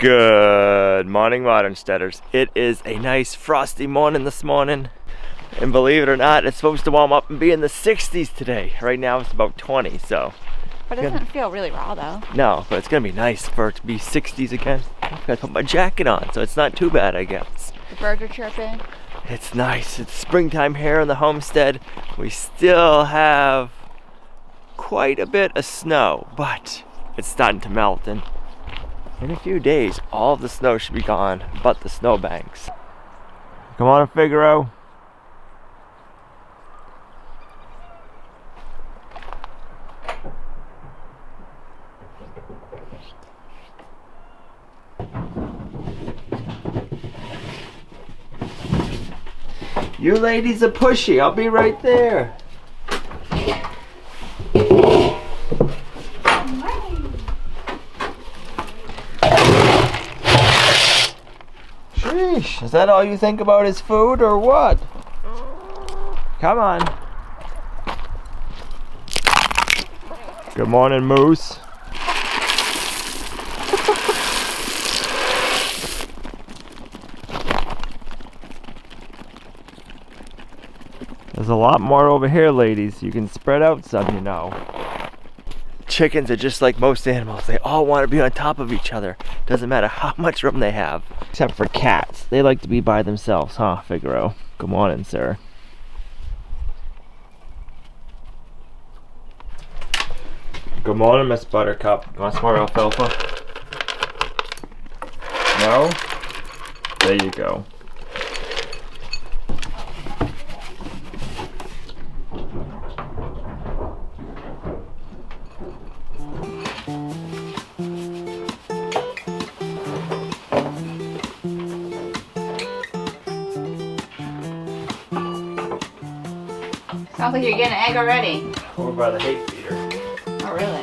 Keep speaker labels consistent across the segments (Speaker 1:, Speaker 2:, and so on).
Speaker 1: Good morning, Modern Steaders. It is a nice frosty morning this morning, and believe it or not, it's supposed to warm up and be in the 60s today. Right now it's about 20, so.
Speaker 2: But it doesn't feel really raw though.
Speaker 1: No, but it's gonna be nice for it to be 60s again. I've got to put my jacket on, so it's not too bad, I guess.
Speaker 2: The birds are chirping. It's
Speaker 1: nice. It's springtime here in the homestead. We still have quite a bit of snow, but it's starting to melt, and in a few days, all of the snow should be gone, but the snowbanks. Come on, Figaro. You ladies are pushy. I'll be right there. Sheesh, is that all you think about is food or what? Come on. Good morning, Moose. There's a lot more over here, ladies. You can spread out some, you know. Chickens are just like most animals. They all want to be on top of each other. Doesn't matter how much room they have. Except for cats. They like to be by themselves, huh, Figaro? Good morning, sir. Good morning, Miss Buttercup. You want some more alfalfa? No? There you go.
Speaker 2: Sounds like you're getting an egg already.
Speaker 1: Over by the hay feeder.
Speaker 2: Oh, really?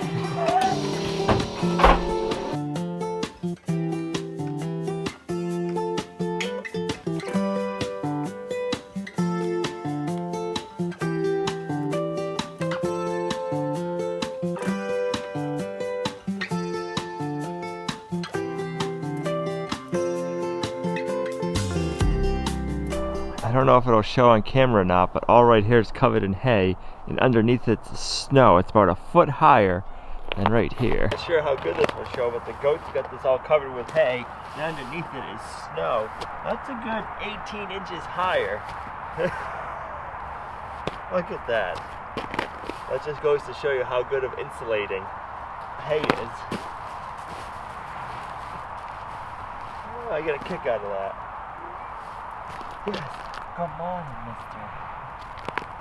Speaker 1: I don't know if it'll show on camera or not, but all right here is covered in hay, and underneath it's snow. It's about a foot higher than right here. Not sure how good this will show, but the goats got this all covered with hay, and underneath it is snow. That's a good 18 inches higher. Look at that. That just goes to show you how good of insulating hay is. Oh, I get a kick out of that. Yes. Come on,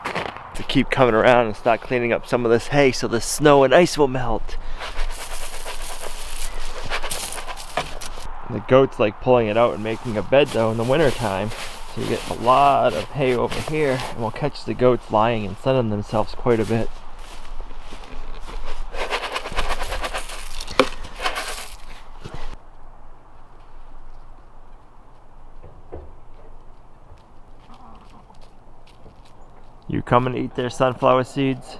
Speaker 1: mister. To keep coming around and start cleaning up some of this hay so the snow and ice will melt. And the goats like pulling it out and making a bed though in the winter time. So you get a lot of hay over here, and we'll catch the goats lying and sunning themselves quite a bit. You come and eat their sunflower seeds?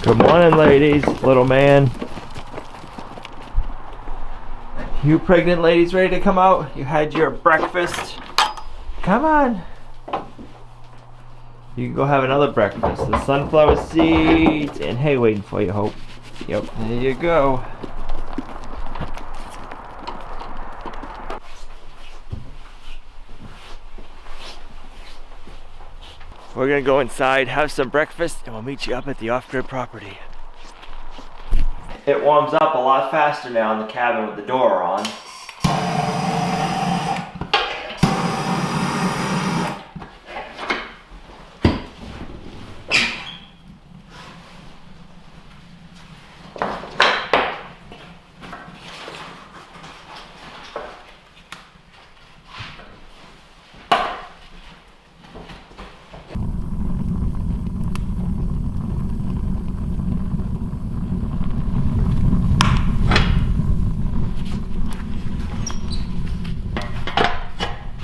Speaker 1: Good morning, ladies, little man. You pregnant ladies ready to come out? You had your breakfast? Come on. You can go have another breakfast. The sunflower seeds and hay waiting for you, Hope. Yep, there you go. We're gonna go inside, have some breakfast, and we'll meet you up at the off-grid property. It warms up a lot faster now in the cabin with the door on.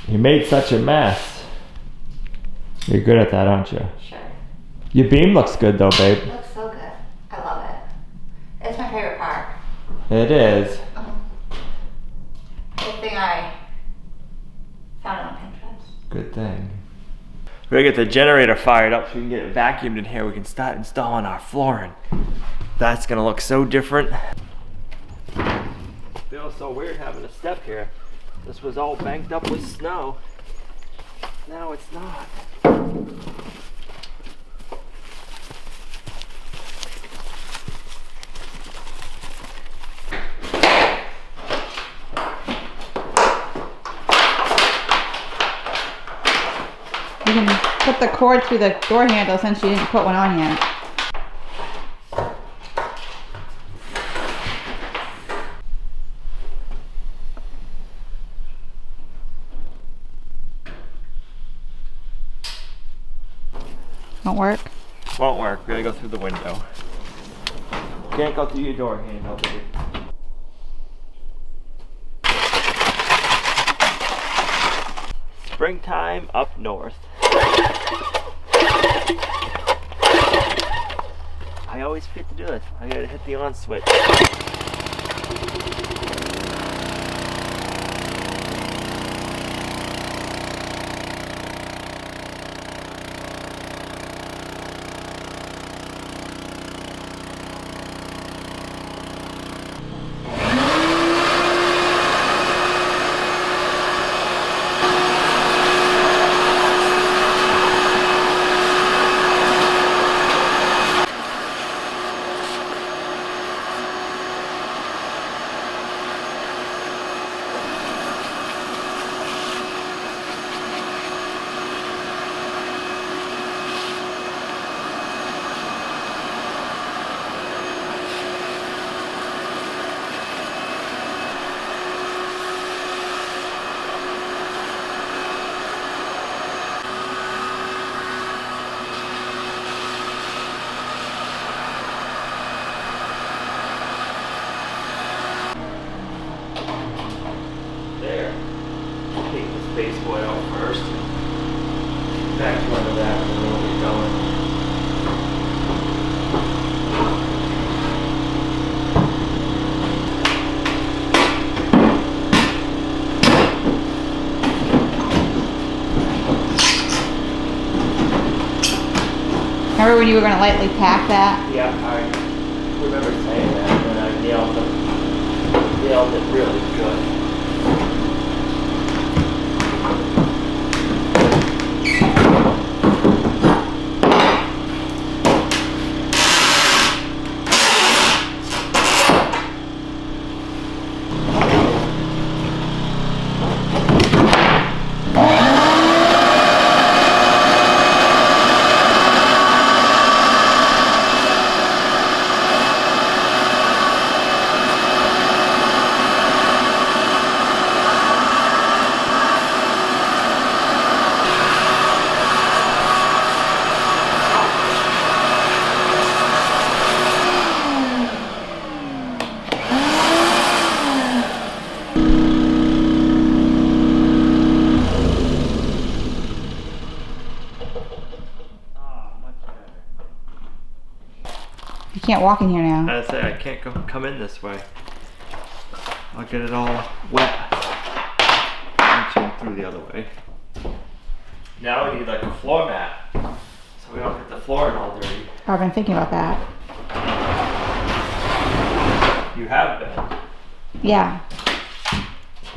Speaker 1: You made such a mess. You're good at that, aren't you?
Speaker 2: Sure.
Speaker 1: Your beam looks good though, babe.
Speaker 2: It looks so good. I love it. It's my favorite favorite part.
Speaker 1: It is.
Speaker 2: Good thing I found it on Pinterest.
Speaker 1: Good thing. We're gonna get the generator fired up so we can get it vacuumed in here. We can start installing our flooring. That's gonna look so different. Feels so weird having a step here. This was all banked up with snow. Now it's not.
Speaker 2: You can put the cord through the door handle since you didn't put one on yet. Won't work?
Speaker 1: Won't work. We gotta go through the window. Can't go through your door handle, baby. Springtime up north. I always forget to do this. I gotta hit the on switch. Baseboard out first. Back to under that and then we'll get going.
Speaker 2: Remember when you were going to lightly pack that?
Speaker 1: Yeah, I remember saying that, and I nailed it really good.
Speaker 2: You can't walk in here now.
Speaker 1: I say I can't come in this way. I'll get it all wet. Reaching through the other way. Now we need like a floor mat, so we don't get the flooring all dirty.
Speaker 2: I've been thinking about that.
Speaker 1: You have been.
Speaker 2: Yeah.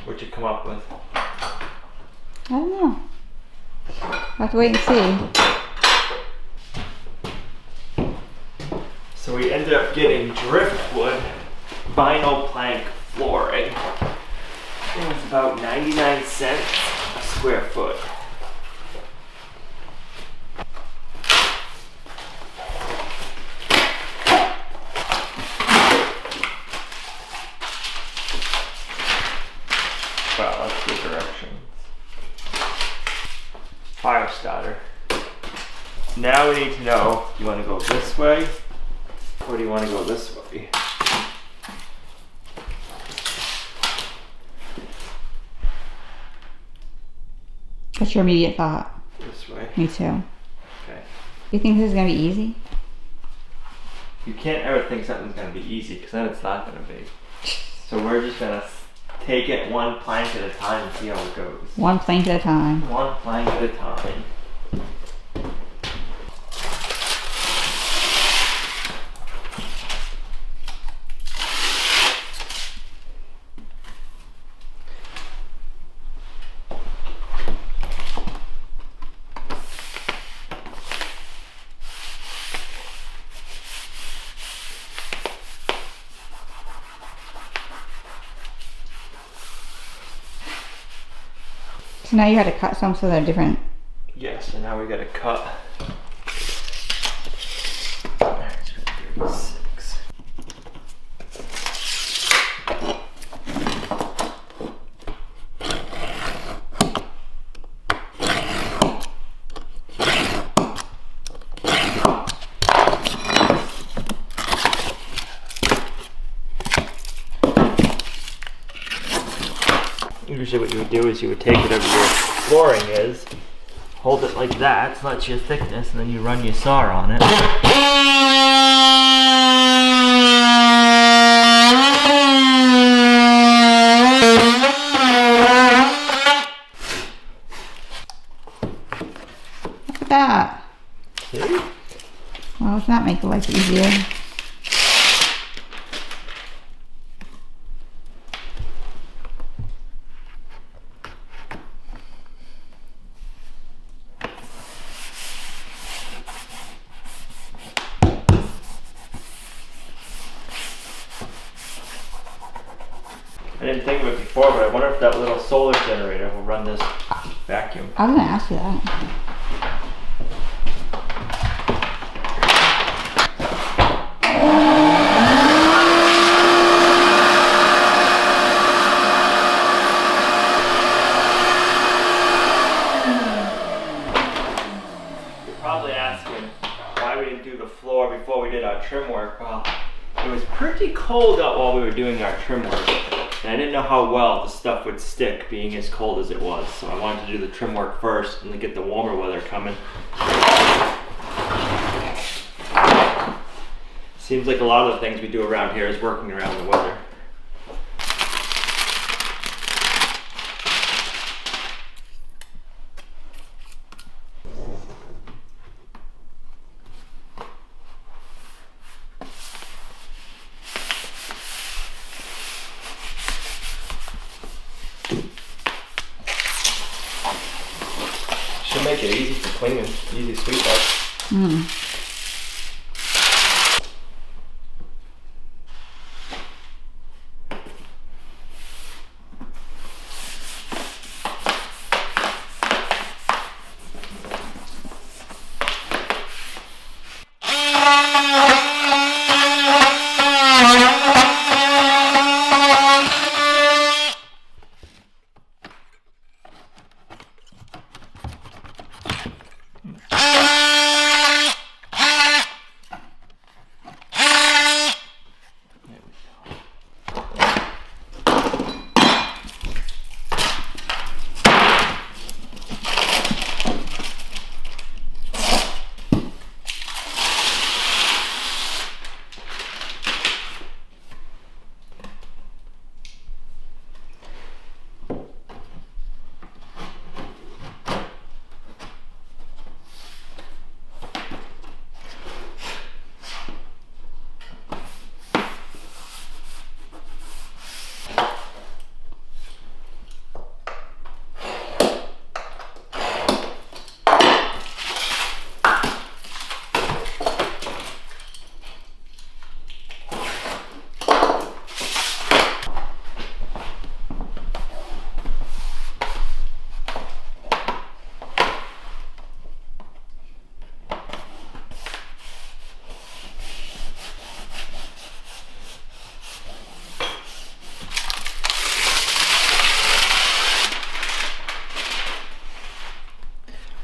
Speaker 1: What'd you come up with?
Speaker 2: I don't know. I'll have to wait and see.
Speaker 1: So we ended up getting driftwood vinyl plank flooring. It was about 99 cents a square foot. Wow, that's good directions. Fire starter. Now we need to know, do you want to go this way or do you want to go this way?
Speaker 2: What's your immediate thought?
Speaker 1: This way.
Speaker 2: Me too.
Speaker 1: Okay.
Speaker 2: You think this is going to be easy?
Speaker 1: You can't ever think something's gonna be easy, because then it's not gonna be. So we're just gonna take it one plank at a time and see how it goes.
Speaker 2: One plank at a time.
Speaker 1: One plank at a time.
Speaker 2: So now you had to cut some so they're different.
Speaker 1: Yes, and now we gotta cut. There's 36. Usually what you would do is you would take whatever your flooring is, hold it like that, so that's your thickness, and then you run your saw on it.
Speaker 2: Look at that.
Speaker 1: See?
Speaker 2: Well, does that make life easier?
Speaker 1: I didn't think of it before, but I wonder if that little solar generator will run this vacuum.
Speaker 2: I was gonna ask you that.
Speaker 1: You're probably asking why we didn't do the floor before we did our trim work. Well, it was pretty cold out while we were doing our trim work. And I didn't know how well the stuff would stick being as cold as it was. So I wanted to do the trim work first and then get the warmer weather coming. Seems like a lot of the things we do around here is working around the weather. Should make it easy for cleaning, easy sweep up.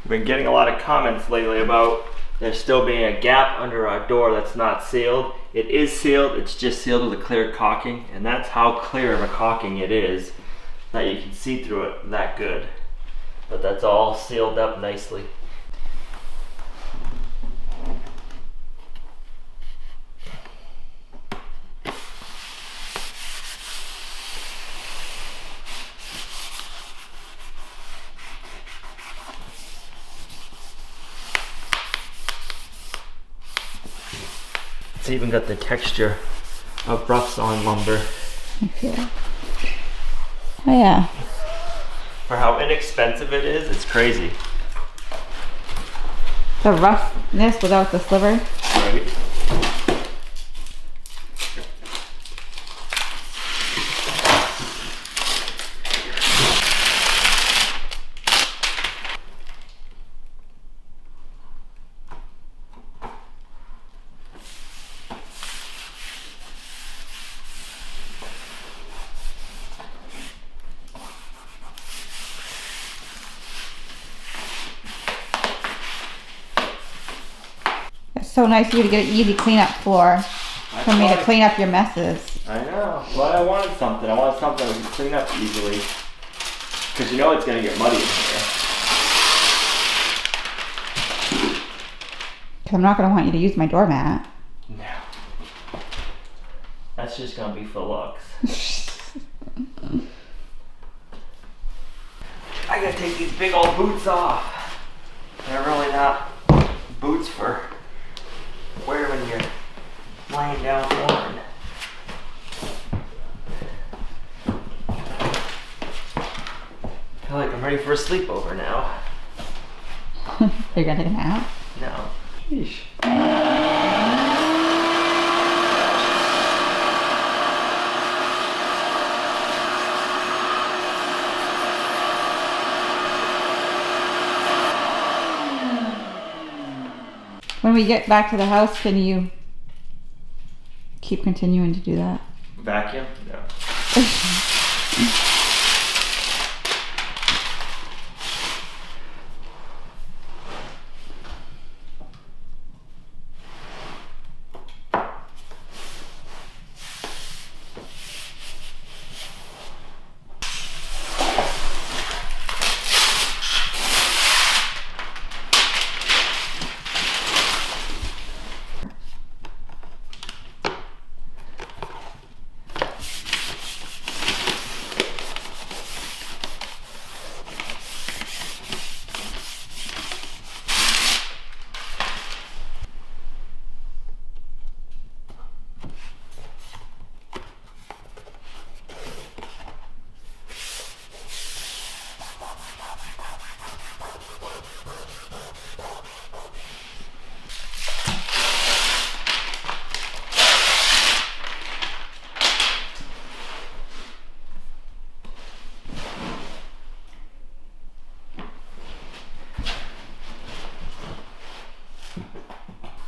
Speaker 1: We've been getting a lot of comments lately about there still being a gap under our door that's not sealed. It is sealed, it's just sealed with a clear caulking, and that's how clear of a caulking it is that you can see through it that good. But that's all sealed up nicely. It's even got the texture of rough sawn lumber.
Speaker 2: Yeah. Oh yeah.
Speaker 1: For how inexpensive it is, it's crazy.
Speaker 2: The roughness without the sliver.
Speaker 1: Right.
Speaker 2: It's so nice of you to get an easy cleanup floor for me to clean up your messes.
Speaker 1: I know. Well, I wanted something. I wanted something that we could clean up easily. Because you know it's going to get muddy in here.
Speaker 2: Because I'm not going to want you to use my doormat.
Speaker 1: No. That's just going to be for looks. I got to take these big old boots off. They're really not boots for wear when you're laying down worn. I feel like I'm ready for a sleepover now.
Speaker 2: You're going to take a nap?
Speaker 1: No. Sheesh.
Speaker 2: When we get back to the house, can you keep continuing to do that?
Speaker 1: Vacuum? No.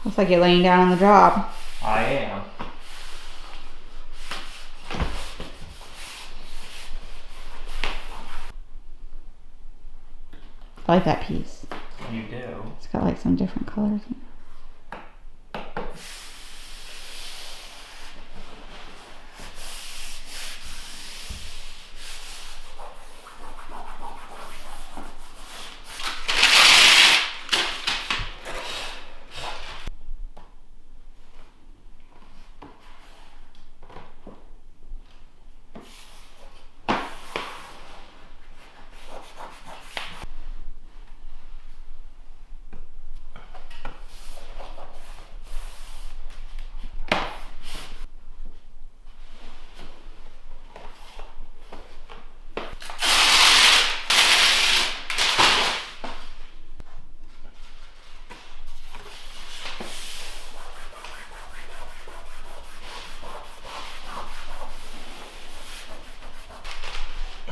Speaker 2: Looks like you're laying down on the job.
Speaker 1: I am.
Speaker 2: I like that piece.
Speaker 1: You do.
Speaker 2: It's got like some different colors in it.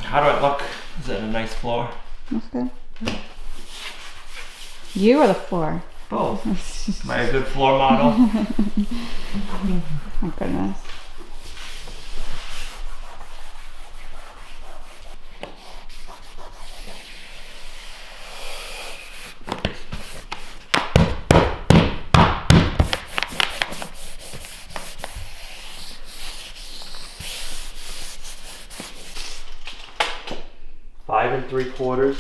Speaker 1: How do I look? Is it a nice floor?
Speaker 2: That's good. You or the floor?
Speaker 1: Both. Am I a good floor model?
Speaker 2: My goodness.
Speaker 1: Five 5 3/4.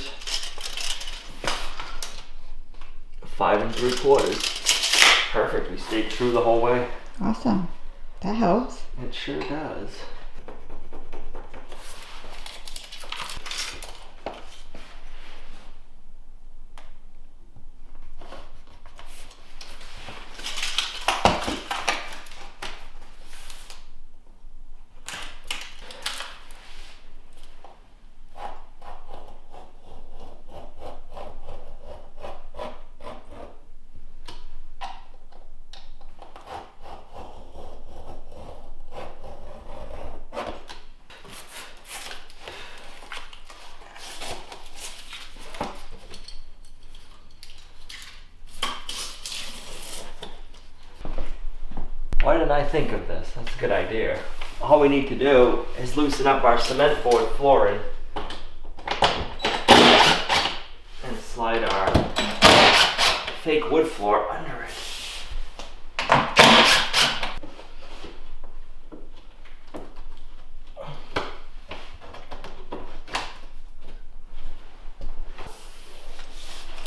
Speaker 1: 5 3/4. Perfect. We stayed true the whole way.
Speaker 2: Awesome. That helps.
Speaker 1: It sure does. Why didn't I think of this? That's a good idea. All we need to do is loosen up our cement board flooring and slide our fake wood floor under it.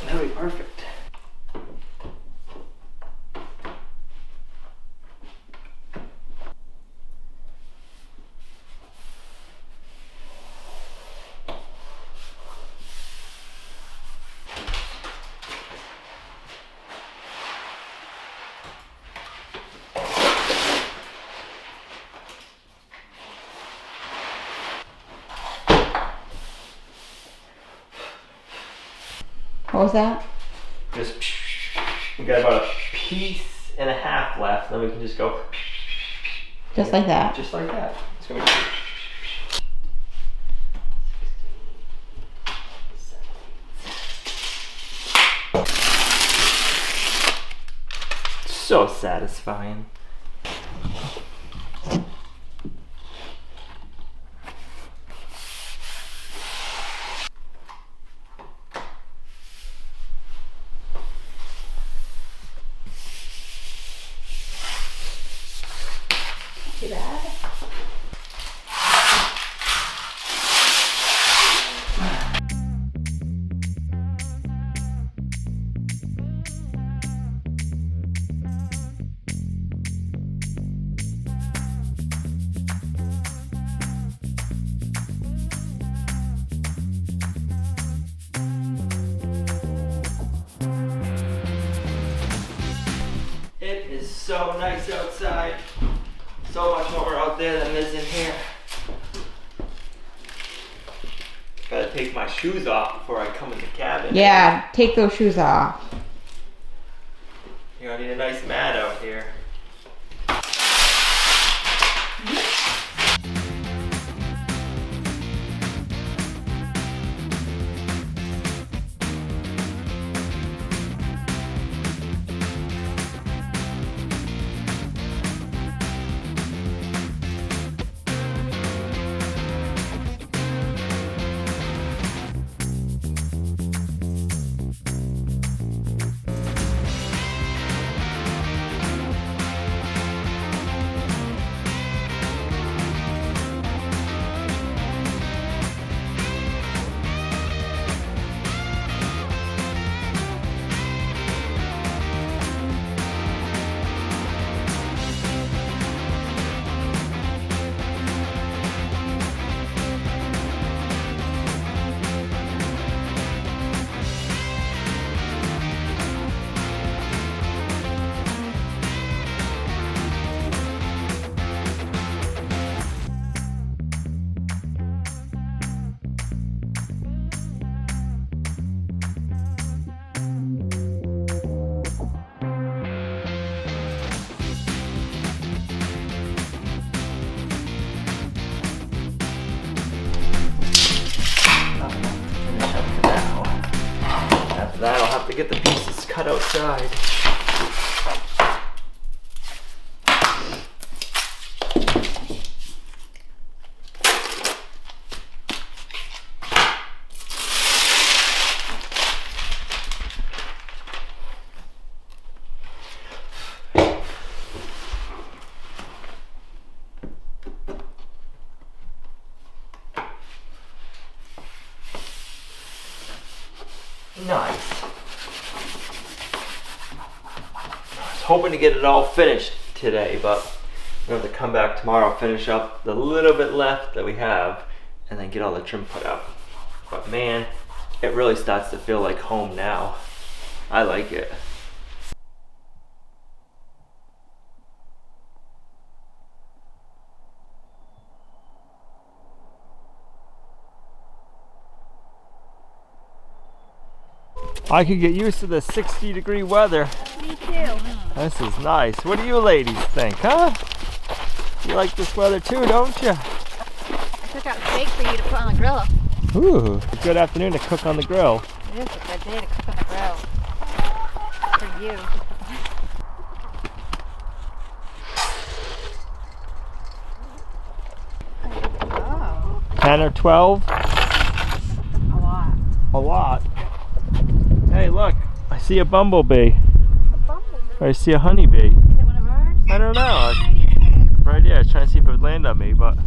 Speaker 1: That'll be perfect.
Speaker 2: What was that?
Speaker 1: Just, we got about a piece and a half left, then we can just go.
Speaker 2: Just like that?
Speaker 1: Just like that. It's gonna be so satisfying.
Speaker 2: Too bad.
Speaker 1: It is so nice outside. So much warmer out there than it is in here. Gotta take my shoes off before I come in the cabin.
Speaker 2: Yeah, take those shoes off.
Speaker 1: You know, I need a nice mat out here. That I'll have to get the pieces cut outside. Nice. I was hoping to get it all finished today, but we're going to come back tomorrow, finish up the little bit left that we have, and then get all the trim put up. But man, it really starts to feel like home now. I like it. I could get used to the 60-degree weather.
Speaker 3: Me too.
Speaker 1: This is nice. What do you ladies think, huh? You like this weather too, don't you?
Speaker 3: I took out steak for you to put on the grill.
Speaker 1: Ooh, a good afternoon to cook on the grill.
Speaker 3: It is a good day to cook on the grill. For you.
Speaker 1: 10 or 12?
Speaker 3: A lot.
Speaker 1: A lot. Hey, look, I see a bumblebee.
Speaker 3: A bumblebee.
Speaker 1: Or I see a honeybee.
Speaker 3: Is it one of ours?
Speaker 1: I don't know. Right here, I was trying to see if it would land on me, but it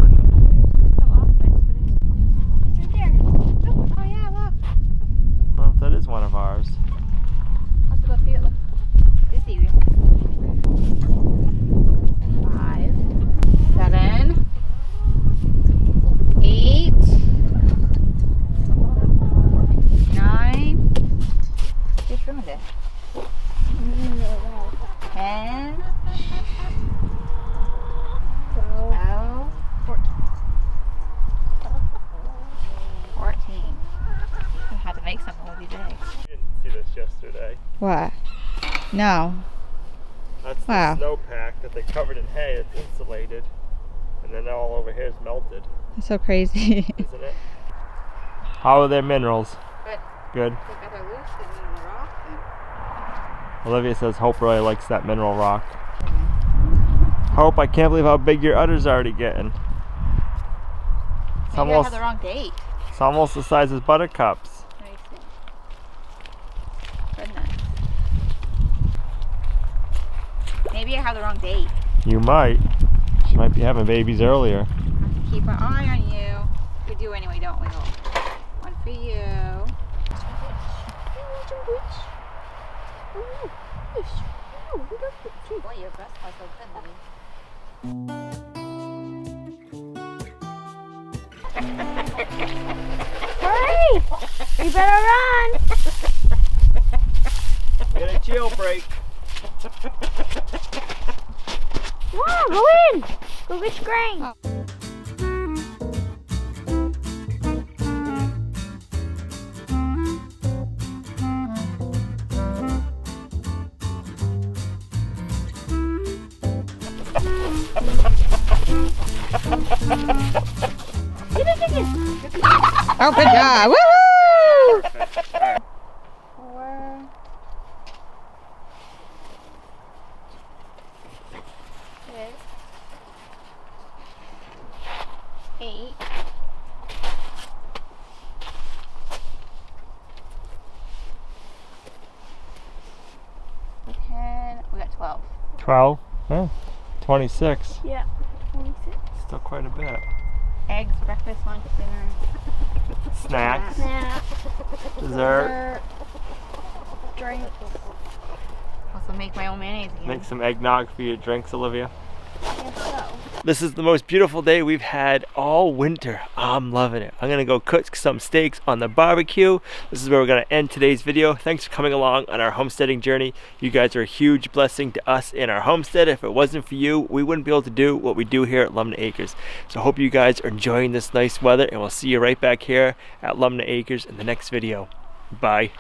Speaker 1: wouldn't.
Speaker 3: So off, but it's right there. Oh yeah, look.
Speaker 1: Well, that is one of ours.
Speaker 3: I'll have to go see it. Look. Busy. 5, 7, 8, 9. Just ruined it. 10, 12, 14. I had to make something with these eggs.
Speaker 1: You didn't see this yesterday.
Speaker 2: What? No.
Speaker 1: That's
Speaker 2: Wow.
Speaker 1: the snowpack that they covered in hay. It's insulated. And then all over here is melted.
Speaker 2: That's so crazy.
Speaker 1: Isn't it? How are their minerals?
Speaker 3: Good.
Speaker 1: Good.
Speaker 3: They got their loose and then the rock.
Speaker 1: Olivia says Hope really likes that mineral rock. Hope, I can't believe how big your udder's already getting. It's
Speaker 3: Maybe I
Speaker 1: almost,
Speaker 3: had the wrong date.
Speaker 1: it's almost the size of buttercups.
Speaker 3: Let me see. Goodness. Maybe I have the wrong date.
Speaker 1: You might. She might be having babies earlier.
Speaker 3: I have to keep an eye on you. We do anyway, don't we? One for you. Boy, your breast smells so good, Hurry! You better run!
Speaker 1: Get a jailbreak.
Speaker 3: Come on, go in! Go get your grain!
Speaker 2: Oh, good job. Woo!
Speaker 3: 4, 6, 8, 10. We got 12.
Speaker 1: 12? Oh, 26.
Speaker 3: Yeah, 26.
Speaker 1: Still quite a bit.
Speaker 3: Eggs, breakfast, lunch, dinner.
Speaker 1: Snacks,
Speaker 3: Snack.
Speaker 1: dessert.
Speaker 3: Drinks. Also make my own mayonnaise again.
Speaker 1: Make some eggnog for your drinks, Olivia.
Speaker 3: Guess so.
Speaker 1: This is the most beautiful day we've had all winter. I'm loving it. I'm gonna go cook some steaks on the barbecue. This is where we're gonna end today's video. Thanks for coming along on our homesteading journey. You guys are a huge blessing to us in our homestead. If it wasn't for you, we wouldn't be able to do what we do here at Lumnah Acres. So I hope you guys are enjoying this nice weather, and we'll see you right back here at Lumnah Acres in the next video. Bye.